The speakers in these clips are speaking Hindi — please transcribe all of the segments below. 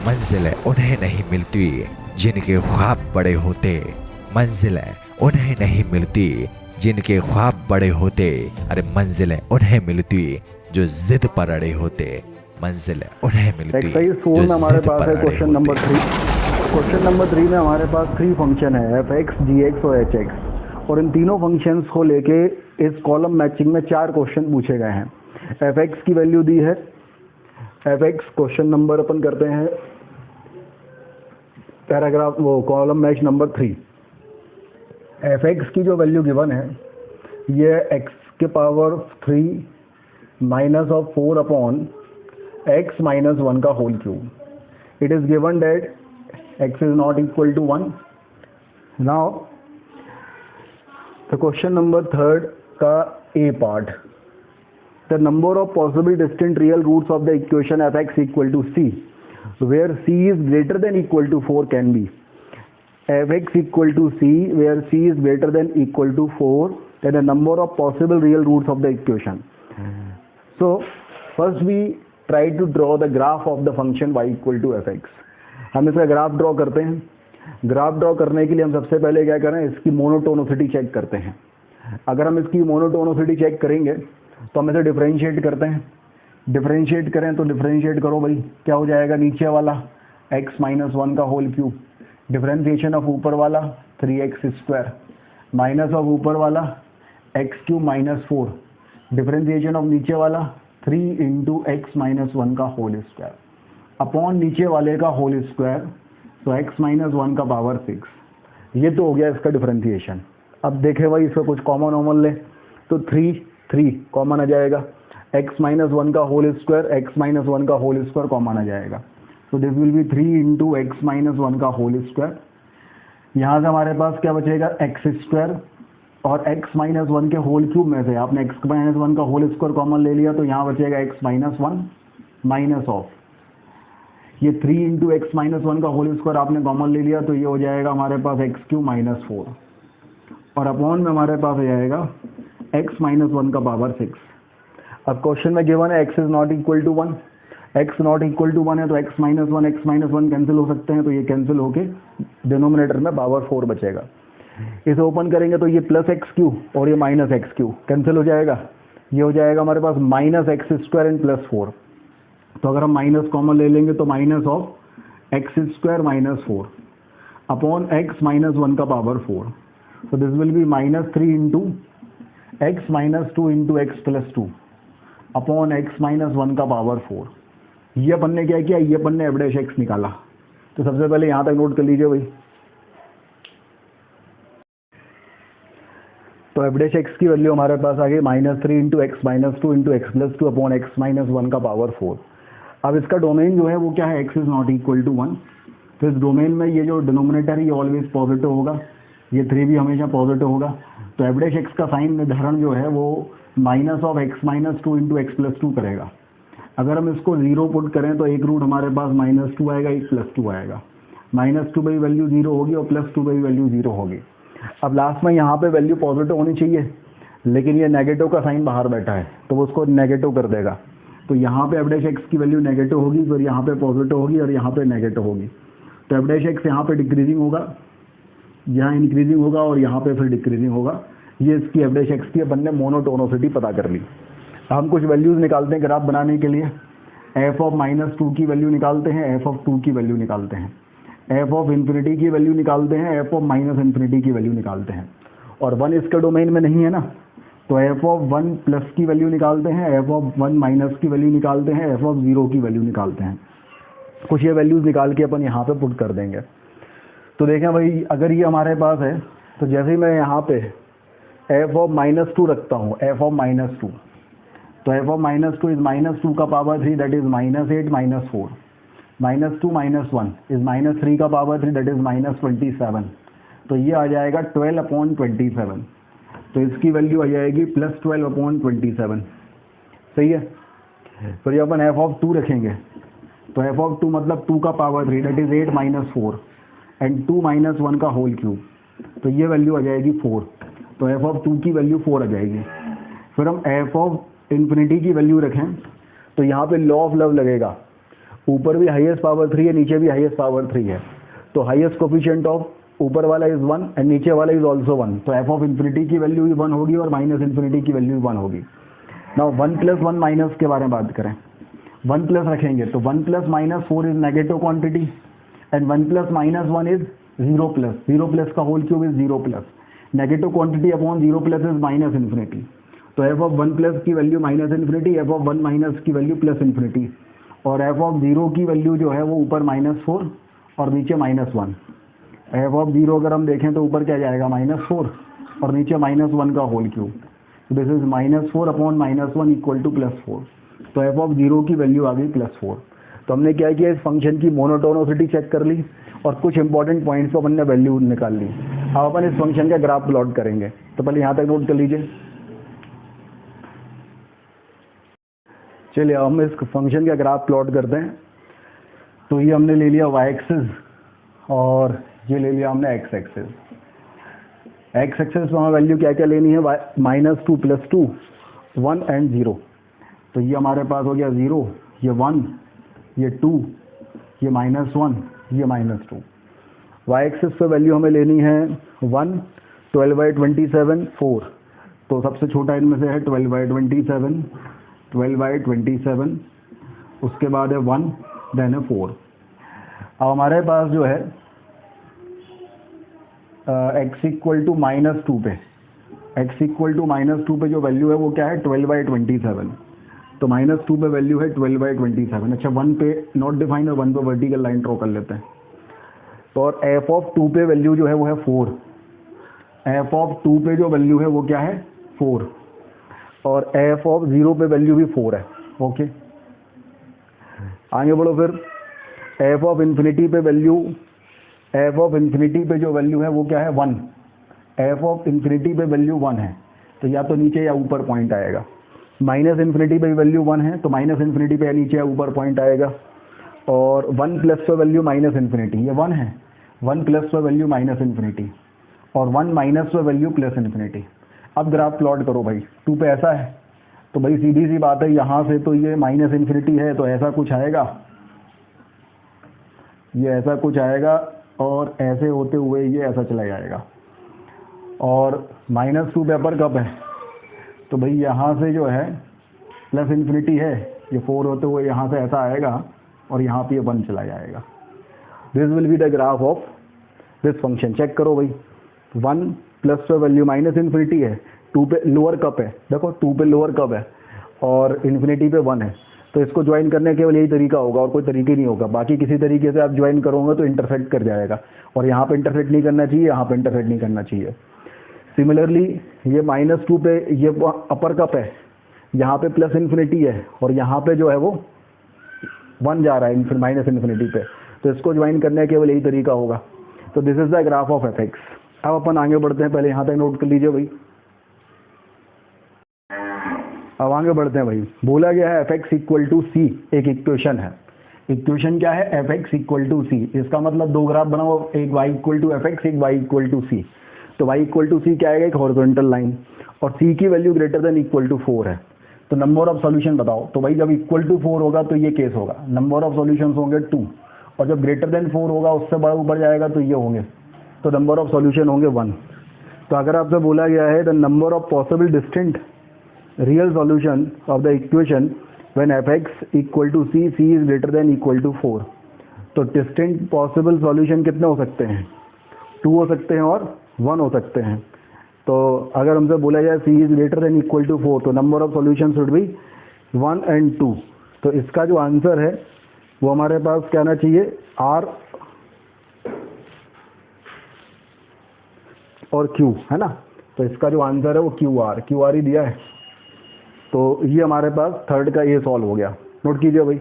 मंजिलें उन्हें नहीं मिलती जिनके ख्वाब बड़े होते। मंजिलें उन्हें नहीं मिलती जिनके ख्वाब बड़े होते। अरे मंजिलें उन्हें मिलती जो जिद पर अड़े होते। मंजिलें उन्हें मिलती एक्सरसाइज 4 जो में हमारे जिद पास पर है अड़े क्वेश्चन नंबर होते। 3। क्वेश्चन नंबर 3 में हमारे पास 3 फंक्शन है, एफ एक्स, जी एक्स और एच एक्स, और इन तीनों फंक्शंस को लेके इस कॉलम मैचिंग में 4 क्वेश्चन पूछे गए हैं। एफ एक्स की वैल्यू दी है, एफ एक्स क्वेश्चन नंबर अपन करते हैं पैराग्राफ वो column match number 3। F X की जो वैल्यू गिवन है ये एक्स के power 3 minus of 4 upon X minus 1 का whole cube. It is given that x is not equal to 1. Now the question number 3 का A part, the number of possible distinct real roots of the equation f(x) equal to c where c is greater than equal to 4 can be f(x) equal to c where c is greater than equal to 4 then the number of possible real roots of the equation. So first we try to draw the graph of the function y equal to f(x). हम इसका ग्राफ ड्रॉ करते हैं। ग्राफ ड्रॉ करने के लिए हम सबसे पहले क्या करें, इसकी मोनोटोनिसिटी चेक करते हैं। अगर हम इसकी मोनोटोनिसिटी चेक करेंगे तो हम इसे डिफरेंशिएट करते हैं। डिफरेंशिएट करें तो डिफरेंशिएट करो भाई, क्या हो जाएगा नीचे वाला x माइनस 1 का होल क्यूब, डिफरेंशिएशन ऑफ ऊपर वाला 3x स्क्वायर माइनस ऑफ ऊपर वाला x cube minus 4, differentiation of नीचे वाला 3 इंटू एक्स माइनस 1 का होल स्क्वायर अपॉन नीचे वाले का होल स्क्वायर, तो x माइनस 1 का पावर 6। ये तो हो गया इसका डिफरेंशिएशन। अब देखें भाई इसका कुछ कॉमन ऑमन ले तो 3 कॉमन आ जाएगा, x माइनस 1 का होल स्क्वायर, x माइनस 1 का होल स्क्वायर कॉमन आ जाएगा, तो this will B 3 into X minus 1 का होल स्क्वायर। यहाँ से हमारे पास क्या बचेगा x स्क्वायर, और x माइनस 1 के होल क्यूब में से आपने x माइनस 1 का होल स्क्वायर कॉमन ले लिया, तो यहाँ बचेगा x माइनस 1 माइनस ऑफ ये 3 इंटू एक्स माइनस 1 का होल स्क्वायर आपने कॉमन ले लिया, तो ये हो जाएगा हमारे पास एक्स क्यू माइनस 4, और अपॉन में हमारे पास आ जाएगा एक्स माइनस 1 का पावर 6। अब क्वेश्चन में गिवन है X is not equal to 1, X not equal to 1 है तो एक्स माइनस 1 कैंसिल हो सकते हैं, तो ये कैंसिल होके डिनोमिनेटर में पावर 4 बचेगा। इसे ओपन करेंगे तो ये प्लस एक्स क्यू और ये माइनस एक्स क्यू कैंसिल हो जाएगा, ये हो जाएगा हमारे पास minus X square and plus 4। तो अगर हम माइनस कॉमन ले लेंगे तो minus of X square minus 4 upon X minus 1 का power 4, so this will be minus 3 into x minus 2 into x plus 2 upon x minus 1 का पावर 4। ये अपन ने क्या किया, ये अपन ने f डैश x निकाला, तो सबसे पहले यहाँ तक नोट कर लीजिए भाई। तो f डैश x की वैल्यू हमारे पास आ गई minus 3 into X minus 2 into X plus 2 upon X minus 1 का पावर 4। अब इसका डोमेन जो है वो क्या है, x is not equal to 1, तो इस डोमेन में ये जो डिनोमिनेटर है ये ऑलवेज पॉजिटिव होगा, ये 3 भी हमेशा पॉजिटिव होगा, तो एफ डैश एक्स का साइन निर्धारण जो है वो minus of x minus 2 into X plus 2 करेगा। अगर हम इसको 0 पुट करें तो एक रूट हमारे पास माइनस 2 आएगा, एक प्लस 2 आएगा, माइनस 2 बाई वैल्यू 0 होगी और प्लस 2 बाई वैल्यू 0 होगी। अब लास्ट में यहाँ पे वैल्यू पॉजिटिव होनी चाहिए, लेकिन ये नेगेटिव का साइन बाहर बैठा है तो वो उसको नेगेटिव कर देगा, तो यहाँ पे एफ डैश एक्स की वैल्यू नेगेटिव होगी, फिर यहाँ पे पॉजिटिव होगी और यहाँ पे नेगेटिव होगी, तो एफ डैश एक्स यहाँ पे डिक्रीजिंग होगा, यहाँ इंक्रीजिंग होगा और यहाँ पे फिर डिक्रीजिंग होगा। ये इसकी एफ डैश एक्स की अपन ने मोनोटोनिसिटी पता कर ली। हम कुछ वैल्यूज निकालते हैं ग्राफ बनाने के लिए, एफ ऑफ माइनस 2 की वैल्यू निकालते हैं, एफ ऑफ 2 की वैल्यू निकालते हैं, एफ ऑफ इन्फिनिटी की वैल्यू निकालते हैं, एफ ऑफ माइनस इन्फिनिटी की वैल्यू निकालते हैं, और 1 इसके डोमेन में नहीं है ना, तो एफ ऑफ 1 प्लस की वैल्यू निकालते हैं, एफ ऑफ 1 माइनस की वैल्यू निकालते हैं, एफ ऑफ 0 की वैल्यू निकालते हैं। कुछ ये वैल्यूज निकाल के अपन यहाँ पे पुट कर देंगे। तो देखें भाई, अगर ये हमारे पास है तो जैसे ही मैं यहाँ पे एफ ऑफ माइनस 2 रखता हूँ, एफ ऑफ माइनस 2, तो F of minus 2 is minus 2 का power 3 that is minus 8 minus 4, minus 2 minus 1 is minus 3 का पावर 3 दैट इज माइनस 27, तो ये आ जाएगा 12 अपॉन 27, तो इसकी वैल्यू आ जाएगी प्लस 12 अपॉन 27। सही है। फिर जब अपन एफ ऑफ 2 रखेंगे तो एफ ऑफ 2 मतलब 2 का power 3 that is 8 minus 4 and 2 minus 1 का होल क्यूब, तो ये वैल्यू आ जाएगी 4, तो एफ ऑफ 2 की वैल्यू 4 आ जाएगी। फिर हम एफ ऑफ इन्फिनिटी की वैल्यू रखें तो यहाँ पे लॉ ऑफ लव लगेगा, ऊपर भी हाईएस्ट पावर 3 है, नीचे भी हाईएस्ट पावर 3 है, तो हाईएस्ट कोफिशिएंट ऑफ ऊपर वाला इज 1 एंड नीचे वाला इज ऑल्सो 1, तो एफ ऑफ इन्फिनिटी की वैल्यू भी 1 होगी और माइनस इन्फिनिटी की वैल्यू भी 1 होगी। नाउ 1 प्लस 1 माइनस के बारे में बात करें, 1 प्लस रखेंगे तो 1 plus minus 4 is negative quantity and 1 plus minus 1 is 0 plus, 0 plus का whole cube is 0 plus, negative quantity upon 0 plus is minus infinity, तो एफ ऑफ 1 प्लस की value minus infinity, F of 1 minus की वैल्यू प्लस इन्फिनिटी, और एफ ऑफ 0 की वैल्यू जो है वो ऊपर -4 और नीचे -1। एफ ऑफ 0 अगर हम देखें तो ऊपर क्या जाएगा -4 और नीचे -1 का whole cube, this is -4 upon -1 equal to +4, तो एफ ऑफ 0 की वैल्यू आ गई +4। तो हमने क्या किया, इस फंक्शन की मोनोटोनिसिटी चेक कर ली और कुछ इंपॉर्टेंट पॉइंट्स पर अपन ने वैल्यू निकाल ली। अब अपन इस फंक्शन का ग्राफ प्लॉट करेंगे, तो पहले यहाँ तक नोट कर लीजिए। चलिए हम इस फंक्शन का ग्राफ प्लॉट करते हैं। तो ये हमने ले लिया y एक्सिस और ये ले लिया हमने x एक्सिस। x एक्सिस में हमें वैल्यू क्या क्या लेनी है, -2 + 2 1 एंड 0, तो ये हमारे पास हो गया 0, ये 1, ये 2, ये -1, ये -2। y एक्सिस पे वैल्यू हमें लेनी है 1, 12/27 4, तो सबसे छोटा इनमें से है 12/27, 12/27, उसके बाद है 1, देन है 4। अब हमारे पास जो है x इक्वल टू -2 पे, x इक्वल टू -2 पे जो वैल्यू है वो क्या है 12/27, तो -2 पे वैल्यू है 12/27। अच्छा 1 पे नॉट डिफाइन और 1 पे वर्टिकल लाइन ड्रॉ कर लेते हैं। तो और f ऑफ 2 पे वैल्यू जो है वो है 4, f ऑफ 2 पे जो वैल्यू है वो क्या है 4, और f ऑफ 0 पे वैल्यू भी 4 है। ओके आगे बढ़ो फिर, f ऑफ इन्फिनिटी पे वैल्यू, f ऑफ इन्फिनिटी पे जो वैल्यू है वो क्या है 1, f ऑफ इन्फिनिटी पे वैल्यू 1 है, तो या तो नीचे या ऊपर पॉइंट आएगा। माइनस इन्फिनिटी पे वैल्यू 1 है, तो माइनस इन्फिनिटी पे या नीचे या ऊपर पॉइंट आएगा। और 1 प्लस पे वैल्यू माइनस इन्फिनिटी, ये 1 है, 1 प्लस पे वैल्यू माइनस इन्फिनिटी, और 1 माइनस पे वैल्यू प्लस इन्फिनिटी। अब ग्राफ प्लॉट करो भाई, 2 पे ऐसा है, तो भाई सीधी सी बात है, यहाँ से तो ये माइनस इन्फिनिटी है, तो ऐसा कुछ आएगा, ये ऐसा कुछ आएगा, और ऐसे होते हुए ये ऐसा चला जाएगा। और -2 पे अपर कप है, तो भाई यहाँ से जो है प्लस इन्फिनिटी है, ये 4 होते हुए यहाँ से ऐसा आएगा और यहाँ पे 1 चला जाएगा। This will be the graph of this function. Check करो भाई, 1 प्लस पे वैल्यू माइनस इन्फिनिटी है, 2 पे लोअर कप है, देखो 2 पे लोअर कप है और इन्फिनिटी पे 1 है, तो इसको ज्वाइन करने केवल यही तरीका होगा और कोई तरीके नहीं होगा। बाकी किसी तरीके से आप ज्वाइन करोगे तो इंटरसेक्ट कर जाएगा, और यहाँ पे इंटरसेक्ट नहीं करना चाहिए, यहाँ पे इंटरसेक्ट नहीं करना चाहिए। सिमिलरली ये -2 पे ये अपर कप है, यहाँ पे प्लस इन्फिनिटी है और यहाँ पे जो है वो 1 जा रहा है माइनस इन्फिनिटी पे, तो इसको ज्वाइन करने का केवल यही तरीका होगा। तो this is the graph of F x. अब अपन आगे बढ़ते हैं, पहले यहाँ तक नोट कर लीजिए भाई। अब आगे बढ़ते हैं भाई, बोला गया है F X equal to C, एक इक्वेशन है। इक्वेशन क्या है, F X equal to C. इसका मतलब दो ग्राफ बनाओ, एक Y equal to F X, एक वाई इक्वल टू सी। तो वाई इक्वल टू सी क्या आएगा, एक हॉरिजॉन्टल लाइन, और सी की value greater than equal to 4 है। तो नंबर ऑफ सॉल्यूशन बताओ। तो भाई जब इक्वल टू 4 होगा तो ये केस होगा, नंबर ऑफ सॉल्यूशंस होंगे 2, और जब ग्रेटर देन 4 होगा उससे बड़ा ऊपर जाएगा तो ये होंगे, तो नंबर ऑफ सॉल्यूशन होंगे 1। तो अगर आपसे बोला गया है the number of possible distinct real solution of the equation when F X equal to C, C is greater than equal to 4, तो डिस्टिंक्ट पॉसिबल सॉल्यूशन कितने हो सकते हैं, 2 हो सकते हैं और 1 हो सकते हैं। तो अगर हमसे बोला जाए C is greater than equal to 4, तो number of solution should be 1 and 2। तो इसका जो आंसर है वो हमारे पास क्या आना चाहिए, R और Q, है ना। तो इसका जो आंसर है वो क्यू आर ही दिया है। तो ये हमारे पास थर्ड का ये सॉल्व हो गया, नोट कीजिए भाई।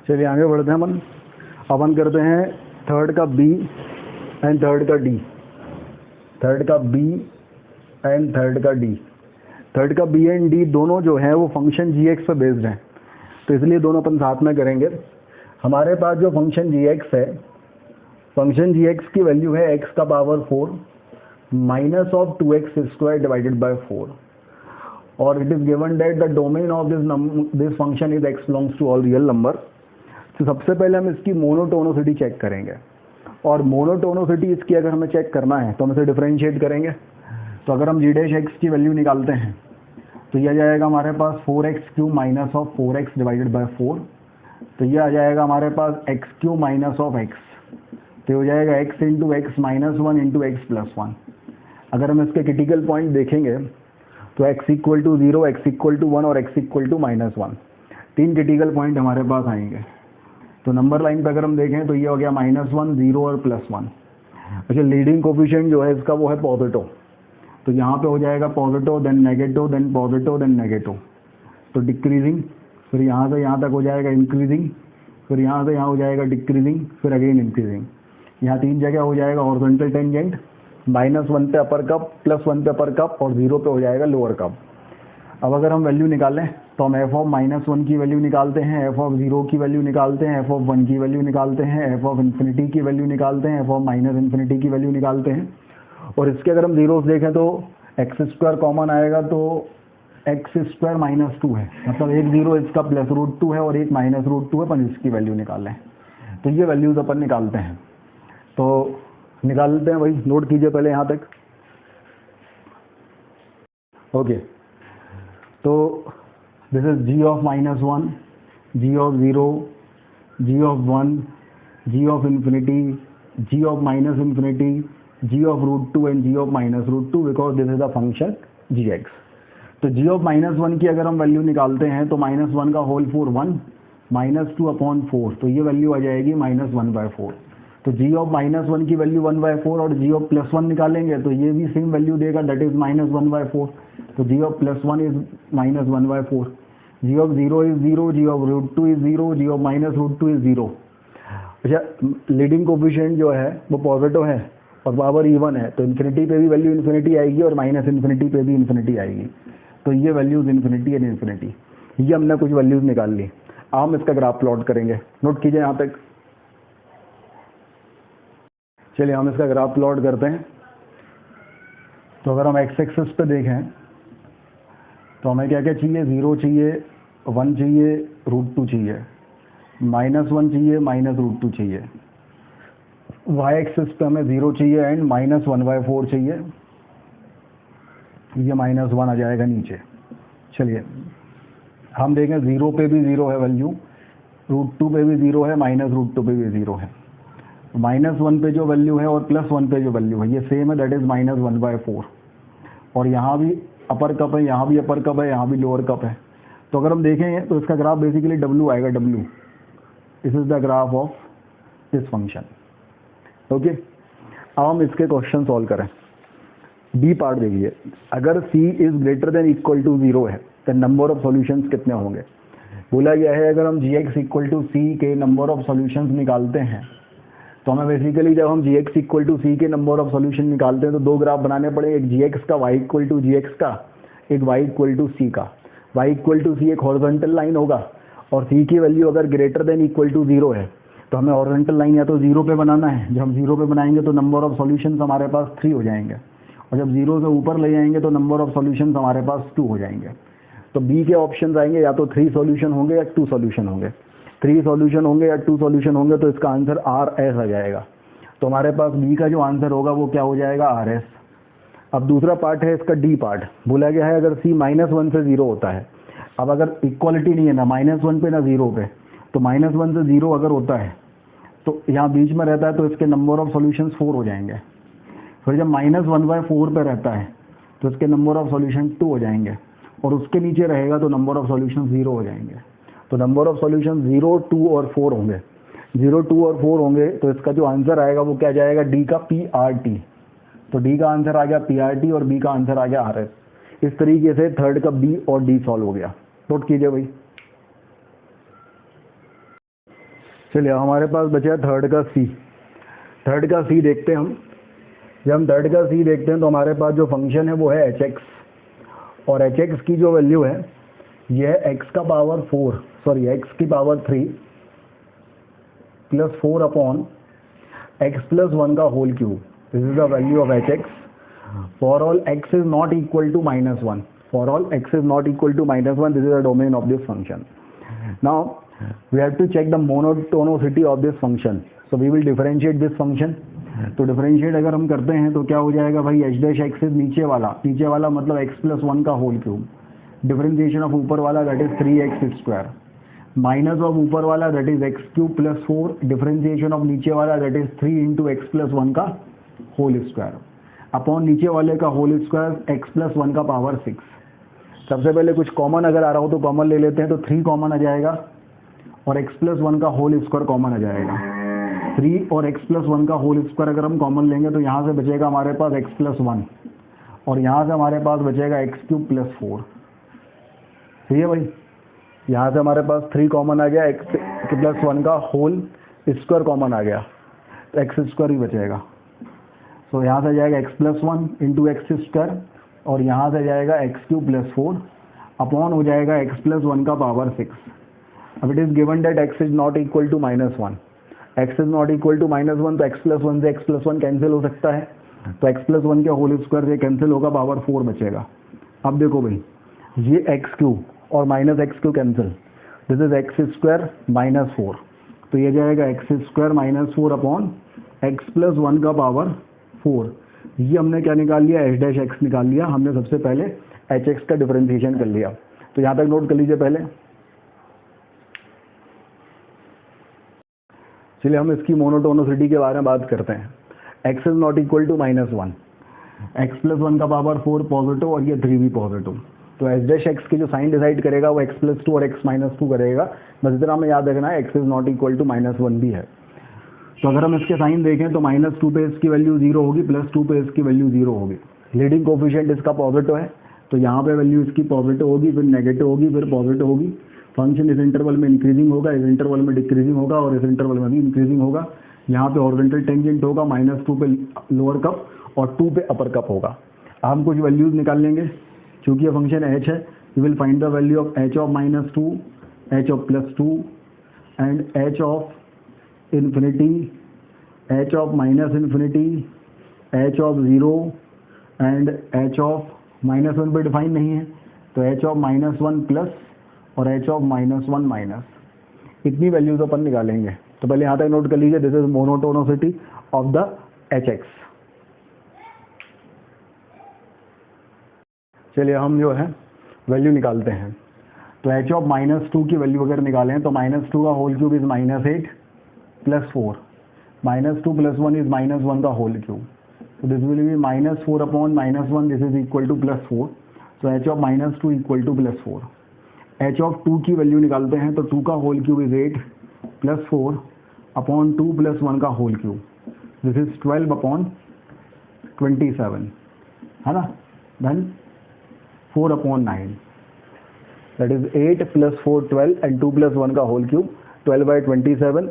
चलिए आगे बढ़ते हैं अपन करते हैं थर्ड का B एंड थर्ड का D, थर्ड का B एंड थर्ड का D। थर्ड का B एंड D दोनों जो हैं वो फंक्शन gx पे बेस्ड हैं, तो इसलिए दोनों अपन साथ में करेंगे। हमारे पास जो फंक्शन gx है, फंक्शन gx की वैल्यू है x का power 4 minus of 2x square divided by 4, और it is given that the domain of this function is x belongs to all real number. तो सबसे पहले हम इसकी मोनोटोनोसिटी चेक करेंगे, और मोनोटोनोसिटी इसकी अगर हमें चेक करना है तो हम इसे डिफरेंशिएट करेंगे। तो अगर हम g' की वैल्यू निकालते हैं तो यह आ जाएगा हमारे पास 4x³ minus of 4x divided by 4। तो यह आ जाएगा हमारे पास x³ माइनस ऑफ x, तो हो जाएगा x into X minus 1 into X plus 1। अगर हम इसके क्रिटिकल पॉइंट देखेंगे तो x equal to 0, x equal to 1 और x equal to minus 1, 3 critical point हमारे पास आएंगे। तो नंबर लाइन पे अगर हम देखें तो ये हो गया -1, 0 और +1। अच्छा, लीडिंग कोफिशिएंट जो है इसका वो है पॉजिटिव, तो यहाँ पे हो जाएगा positive, then negative, then positive, then negative. तो डिक्रीजिंग, फिर यहाँ से यहाँ तक हो जाएगा इंक्रीजिंग, फिर यहाँ से यहाँ हो जाएगा डिक्रीजिंग, फिर अगेन इंक्रीजिंग। यहाँ 3 जगह हो जाएगा हॉरिजॉन्टल टेंजेंट, -1 पे अपर कप, +1 पे अपर कप और 0 पे हो जाएगा लोअर कप। अब अगर हम वैल्यू निकालें तो हम f(-1) की वैल्यू निकालते हैं, f(0) की वैल्यू निकालते हैं, f(1) की वैल्यू निकालते हैं, f(∞) की वैल्यू निकालते हैं, f(-∞) की वैल्यू निकालते हैं। और इसके अगर हम जीरोस देखें तो x² कॉमन आएगा, तो x² -2 है, मतलब एक जीरो इसका +√2 है और एक -√2 है, अपन इसकी वैल्यू निकालें। तो ये वैल्यूज अपन निकालते हैं, तो निकालते हैं, वही नोट कीजिए पहले यहाँ तक। ओके, तो this is g of -1, g of 0, g of 1, g of infinity, g of -∞, g of √2 and g of -√2 because this is the function gx। तो g ऑफ -1 की अगर हम वैल्यू निकालते हैं तो -1 का होल 4 1, -2/4, तो ये वैल्यू आ जाएगी -1/4। तो g ऑफ -1 की वैल्यू 1/4 और g ऑफ +1 निकालेंगे तो ये भी सेम वैल्यू देगा, दैट इज -1/4। तो g of +1 is -1/4, g of 0 is 0, g of √2 is 0, g of -√2 is 0। अच्छा, लीडिंग कोफिशिएंट जो है वो पॉजिटिव है और पावर इवन है, तो इन्फिनिटी पे भी वैल्यू इन्फिनिटी आएगी और -∞ पे भी इन्फिनिटी आएगी। तो ये वैल्यूज इन्फिनिटी एंड इन्फिनिटी, ये हमने कुछ वैल्यूज निकाल ली। हम इसका ग्राफ प्लॉट करेंगे, नोट कीजिए यहाँ तक। चलिए हम इसका ग्राफ प्लॉट करते हैं। तो अगर हम x एक्सिस पे देखें तो हमें क्या क्या चाहिए, 0 चाहिए, 1 चाहिए, √2 चाहिए, -1 चाहिए, -√2 चाहिए। y एक्सिस पे हमें 0 चाहिए एंड -1/4 चाहिए, ये -1 आ जाएगा नीचे। चलिए हम देखें 0 पे भी 0 है वैल्यू, √2 पे भी 0 है, -√2 पे भी 0 है। -1 पे जो वैल्यू है और +1 पे जो वैल्यू है ये सेम है, दैट इज -1/4। और यहाँ भी अपर कप है, यहाँ भी अपर कप है, यहाँ भी लोअर कप है। तो अगर हम देखें तो इसका ग्राफ बेसिकली W आएगा, W। This is the graph of this function. Okay, अब हम इसके क्वेश्चन सॉल्व करें। बी पार्ट देखिए, अगर c is greater than equal to 0 है तो नंबर ऑफ सॉल्यूशंस कितने होंगे। बोला गया है अगर हम gx इक्वल टू c के नंबर ऑफ सॉल्यूशंस निकालते हैं तो हमें बेसिकली जब हम gx इक्वल टू c के नंबर ऑफ सॉल्यूशन निकालते हैं तो दो ग्राफ बनाने पड़े, एक gx का, y इक्वल टू gx का, एक y इक्वल टू c का। y इक्वल टू c एक हॉरिजॉन्टल लाइन होगा और c की वैल्यू अगर ग्रेटर देन इक्वल टू 0 है तो हमें हॉरिजॉन्टल लाइन या तो 0 पे बनाना है। जब हम 0 पे बनाएंगे तो नंबर ऑफ सॉल्यूशंस हमारे पास 3 हो जाएंगे, और जब 0 से ऊपर ले जाएंगे तो नंबर ऑफ सॉल्यूशंस हमारे पास 2 हो जाएंगे। तो बी के ऑप्शन आएंगे या तो 3 सॉल्यूशन होंगे या 2 सॉल्यूशन होंगे। 3 सॉल्यूशन होंगे या 2 सॉल्यूशन होंगे तो इसका आंसर RS आ जाएगा। तो हमारे पास बी का जो आंसर होगा वो क्या हो जाएगा, RS। अब दूसरा पार्ट है इसका डी पार्ट। बोला गया है अगर c -1 से 0 होता है, अब अगर इक्वालिटी नहीं है ना -1 पे ना 0 पे, तो -1 से 0 अगर होता है तो यहाँ बीच में रहता है तो इसके नंबर ऑफ सॉल्यूशंस 4 हो जाएंगे। फिर जब -1/4 पे रहता है तो इसके नंबर ऑफ सॉल्यूशन 2 हो जाएंगे, और उसके नीचे रहेगा तो नंबर ऑफ सॉल्यूशन 0 हो जाएंगे। तो नंबर ऑफ सॉल्यूशन 0, 2 और 4 होंगे। 0, 2 और 4 होंगे तो इसका जो आंसर आएगा वो क्या जाएगा, डी का PRT। तो डी का आंसर आ गया PRT और बी का आंसर आ गया RS। इस तरीके से थर्ड का बी और डी सॉल्व हो गया। नोट कीजिए भाई। चलिए हमारे पास बचा थर्ड का सी। थर्ड का सी देखते हैं हम। जब हम थर्ड का सी देखते हैं तो हमारे पास जो फंक्शन है वो है hx, और hx की जो वैल्यू है ये है x का पावर 4, सॉरी x की power 3 plus 4 upon x plus 1 का whole cube. This is the value of hx for all x is not equal to -1। For all x is not equal to -1, this is the domain of this function. Now we have to check the monotonicity of this function. So we will differentiate this function. तो डिफरेंशिएट अगर हम करते हैं तो क्या हो जाएगा भाई, एच डैश एक्स इज नीचे वाला मतलब एक्स प्लस 1 का होल क्यूब, डिफरेंशिएशन ऑफ ऊपर वाला that is 3x², minus of ऊपर वाला that is x³ plus 4, differentiation of नीचे वाला दैट इज 3 × x प्लस 1 का होल स्क्वायर अपॉन नीचे वाले का होल स्क्वायर x प्लस 1 का पावर 6। सबसे पहले कुछ कॉमन अगर आ रहा हो तो कॉमन ले लेते हैं, तो 3 कॉमन आ जाएगा और x प्लस 1 का होल स्क्वायर कॉमन आ जाएगा। 3 और x प्लस 1 का होल स्क्वायर अगर हम कॉमन लेंगे तो यहाँ से बचेगा हमारे पास x प्लस 1 और यहाँ से हमारे पास बचेगा x³ प्लस 4। सही है भाई, यहाँ से हमारे पास 3 कॉमन आ गया, x प्लस 1 का होल स्क्वायर कॉमन आ गया तो x² ही बचेगा। सो यहाँ से जाएगा x प्लस 1 × x² और यहाँ से जाएगा x³ प्लस 4 अपॉन हो जाएगा x प्लस 1 का पावर 6। अब it is given that x is not equal to -1, x is not equal to -1 तो x प्लस 1 से x प्लस 1 कैंसिल हो सकता है, तो x प्लस 1 के होल स्क्वायर से कैंसिल होगा, पावर 4 बचेगा। अब देखो भाई ये x³ और -x³ cancel, this is x² minus 4, तो ये जाएगा x² minus 4 upon x plus 1 का पावर 4। ये हमने क्या निकाल लिया, h डैश x निकाल लिया हमने, सबसे पहले hx का डिफरेंशिएशन कर लिया। तो यहाँ तक नोट कर लीजिए पहले। चलिए हम इसकी मोनोटोनिसिटी के बारे में बात करते हैं। x is not equal to -1, x plus 1 का पावर 4 पॉजिटिव और ये 3 भी पॉजिटिव, तो h डैश x की जो साइन डिसाइड करेगा वो x प्लस 2 और x माइनस 2 करेगा। बस इतना हमें याद रखना है, x is not equal to -1 भी है। तो अगर हम इसके साइन देखें तो -2 पे इसकी वैल्यू 0 होगी, +2 पे इसकी वैल्यू 0 होगी। लीडिंग कोफिशिएंट इसका पॉजिटिव है तो यहाँ पे वैल्यू इसकी पॉजिटिव होगी, फिर नेगेटिव होगी, फिर पॉजिटिव होगी। फंक्शन इस इंटरवल में इंक्रीजिंग होगा, इस इंटरवल में डिक्रीजिंग होगा और इस इंटरवल में भी इंक्रीजिंग होगा। यहाँ पे हॉरिजॉन्टल टेंजेंट होगा, -2 पे लोअर कप और 2 पे अपर कप होगा। हम कुछ वैल्यूज निकाल लेंगे, क्योंकि ये फंक्शन h है, you will find the value of h of -2, h of +2 and h of infinity, h of -∞, h of 0 and h of -1 पे डिफाइन नहीं है तो h ऑफ -1 प्लस और h ऑफ -1 माइनस, इतनी वैल्यूज अपन निकालेंगे। तो पहले यहाँ तक नोट कर लीजिए, this is monotonicity of the hx। चलिए हम जो है वैल्यू निकालते हैं। तो h ऑफ -2 की वैल्यू अगर निकालें तो -2 का whole cube is -8 plus 4, -2 plus 1 is -1 का whole cube, so this will be -4 upon -1, this is equal to +4, so h of -2 equal to +4। h of 2 की वैल्यू निकालते हैं तो 2 का whole cube is 8 plus 4 upon 2 plus 1 का whole cube, this is 12 upon 27, है ना, then 4 upon 9, that is 8 plus 4 12 and 2 plus 1 का होल क्यूब 12/27,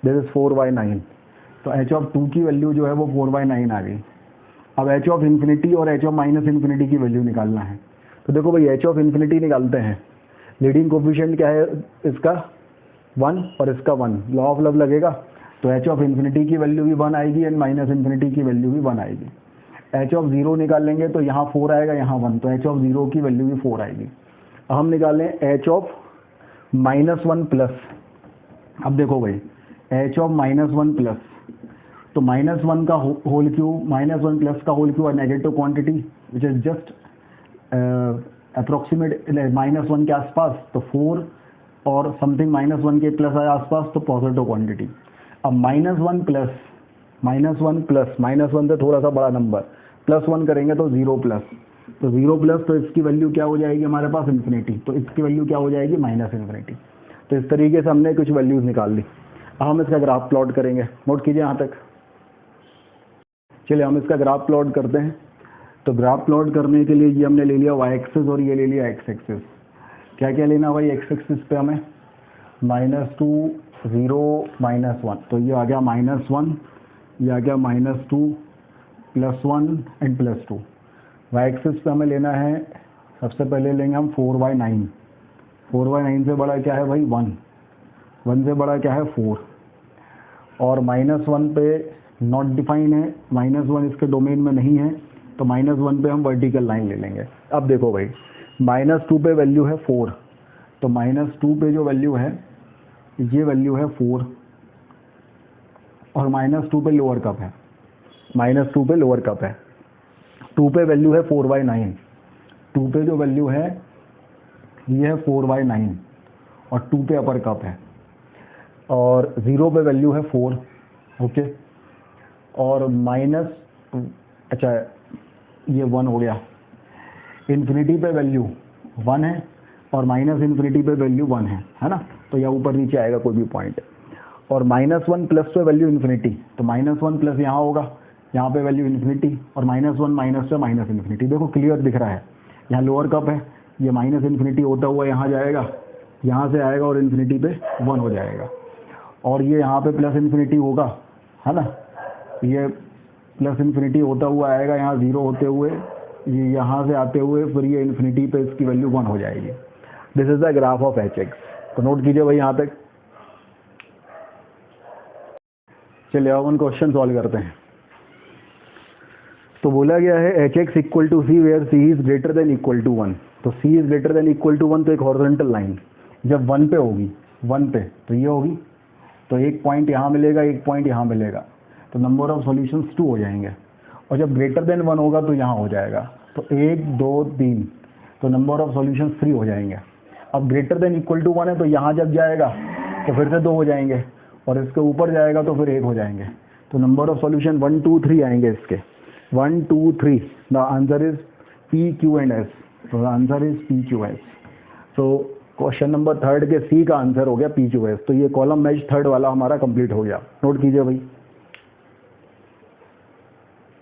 दिस इज 4/9। तो h ऑफ 2 की वैल्यू जो है वो 4/9 आ गई। अब h ऑफ इन्फिनिटी और h ऑफ -∞ की वैल्यू निकालना है। तो देखो भाई h ऑफ इन्फिनिटी निकालते हैं, लीडिंग कोफिशिएंट क्या है इसका 1 और इसका 1, लॉ ऑफ लव लगेगा, तो h ऑफ इन्फिनिटी की वैल्यू भी 1 आएगी एंड -∞ की वैल्यू भी 1 आएगी। h ऑफ 0 निकाल लेंगे तो यहाँ 4 आएगा, यहाँ 1, तो h ऑफ 0 की वैल्यू भी 4 आएगी। अब हम निकालें h ऑफ -1 प्लस, अब देखो भाई h ऑफ -1 प्लस, तो -1 का होल क्यूब, -1 प्लस का होल क्यूब और negative quantity which is just approximate -1 के आसपास, तो 4 और समथिंग -1 के प्लस आए आसपास तो पॉजिटिव क्वांटिटी। अब -1 प्लस -1 से थोड़ा सा बड़ा नंबर प्लस 1 करेंगे तो 0 प्लस, तो 0 प्लस तो इसकी वैल्यू क्या हो जाएगी हमारे पास इन्फिनिटी, तो इसकी वैल्यू क्या हो जाएगी -∞। तो इस तरीके से हमने कुछ वैल्यूज निकाल ली। अब हम इसका ग्राफ प्लॉट करेंगे, नोट कीजिए यहाँ तक। चलिए हम इसका ग्राफ प्लॉट करते हैं। तो ग्राफ प्लॉट करने के लिए ये हमने ले लिया y एक्सिस और ये ले लिया x एक्सिस। क्या क्या लेना भाई, x एक्सिस पे हमें -2 0 -1, तो ये आ गया -1, ये आ गया -2 +1 एंड +2। y एक्सिस पे हमें लेना है, सबसे पहले लेंगे हम 4/9, 4/9 से बड़ा क्या है भाई 1, 1 से बड़ा क्या है 4, और -1 पे नॉट डिफाइन है, -1 इसके डोमेन में नहीं है, तो -1 पे हम वर्टिकल लाइन ले लेंगे। अब देखो भाई -2 पे वैल्यू है 4, तो -2 पे जो वैल्यू है ये वैल्यू है 4 और -2 पे लोअर कप है, -2 पे लोअर कप है। 2 पे वैल्यू है 4/9, 2 पे जो वैल्यू है ये है 4/9 और 2 पे अपर कप है, और 0 पे वैल्यू है 4, ओके, और अच्छा ये 1 हो गया। इन्फिनिटी पे वैल्यू 1 है और -इन्फिनिटी पे वैल्यू 1 है ना, तो यह ऊपर नीचे आएगा कोई भी पॉइंट। और -1 प्लस पे वैल्यू इन्फिनिटी, तो -1 प्लस यहाँ होगा, यहाँ पे वैल्यू इन्फिनिटी, और -1 माइनस से माइनस इन्फिनिटी। देखो क्लियर दिख रहा है, यहाँ लोअर कप है, ये -इन्फिनिटी होता हुआ यहाँ जाएगा, यहाँ से आएगा और इन्फिनिटी पे 1 हो जाएगा, और ये यहाँ पे प्लस इन्फिनिटी होगा, है ना, ये प्लस इन्फिनिटी होता हुआ आएगा, यहाँ 0 होते हुए ये यहाँ से आते हुए फिर ये इन्फिनिटी पे इसकी वैल्यू 1 हो जाएगी। This is the graph of H x. तो नोट कीजिए भाई यहाँ तक। चलिए अब हम क्वेश्चन सॉल्व करते हैं। तो बोला गया है H X equal to C where C is greater than equal to 1। तो C is greater than equal to 1, तो एक हॉरिजॉन्टल लाइन जब 1 पे होगी, 1 पे तो ये होगी, तो एक पॉइंट यहाँ मिलेगा, एक पॉइंट यहाँ मिलेगा, तो नंबर ऑफ सॉल्यूशंस 2 हो जाएंगे। और जब ग्रेटर देन 1 होगा तो यहाँ हो जाएगा, तो 1 2 3, तो नंबर ऑफ सॉल्यूशंस 3 हो जाएंगे। अब ग्रेटर देन इक्वल टू 1 है, तो यहाँ जब जाएगा तो फिर से 2 हो जाएंगे, और इसके ऊपर जाएगा तो फिर 1 हो जाएंगे, तो नंबर ऑफ सॉल्यूशन 1 2 3 आएंगे इसके, 1 2 3। The answer is P Q and S, तो the answer is P Q S. So question number 3 के सी का आंसर हो गया पी क्यू एस। तो ये कॉलम मैच 3 वाला हमारा कंप्लीट हो गया। नोट कीजिए भाई।